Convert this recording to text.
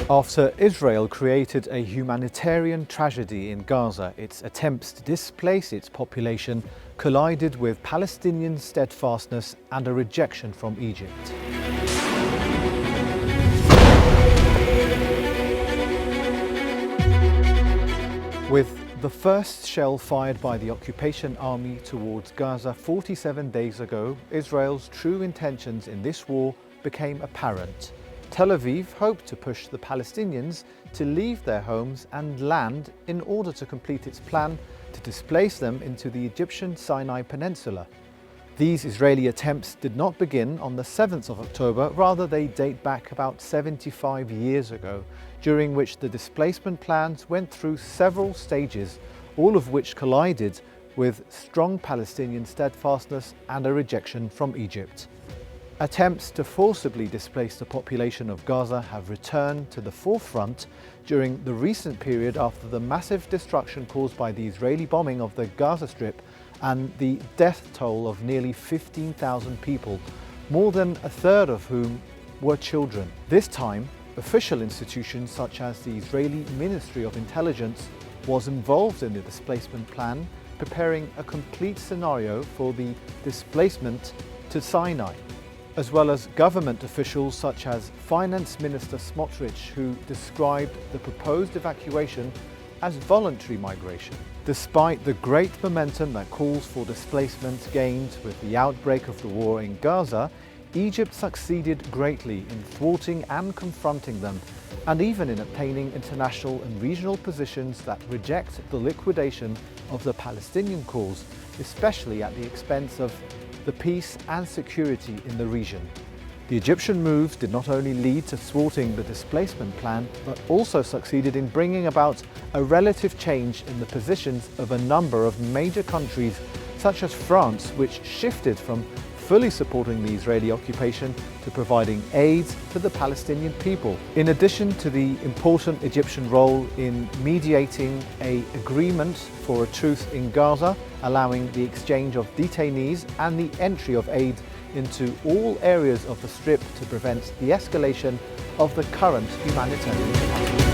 After Israel created a humanitarian tragedy in Gaza, its attempts to displace its population collided with Palestinian steadfastness and a rejection from Egypt. With the first shell fired by the occupation army towards Gaza 47 days ago, Israel's true intentions in this war became apparent. Tel Aviv hoped to push the Palestinians to leave their homes and land in order to complete its plan to displace them into the Egyptian Sinai Peninsula. These Israeli attempts did not begin on the 7th of October, rather they date back about 75 years ago, during which the displacement plans went through several stages, all of which collided with strong Palestinian steadfastness and a rejection from Egypt. Attempts to forcibly displace the population of Gaza have returned to the forefront during the recent period after the massive destruction caused by the Israeli bombing of the Gaza Strip and the death toll of nearly 15,000 people, more than a third of whom were children. This time, official institutions such as the Israeli Ministry of Intelligence was involved in the displacement plan, preparing a complete scenario for the displacement to Sinai, as well as government officials such as Finance Minister Smotrich, who described the proposed evacuation as voluntary migration. Despite the great momentum that calls for displacement gained with the outbreak of the war in Gaza, Egypt succeeded greatly in thwarting and confronting them, and even in obtaining international and regional positions that reject the liquidation of the Palestinian cause, especially at the expense of the peace and security in the region. The Egyptian moves did not only lead to thwarting the displacement plan, but also succeeded in bringing about a relative change in the positions of a number of major countries, such as France, which shifted from fully supporting the Israeli occupation to providing aid to the Palestinian people. In addition to the important Egyptian role in mediating an agreement for a truce in Gaza, allowing the exchange of detainees and the entry of aid into all areas of the Strip to prevent the escalation of the current humanitarian crisis.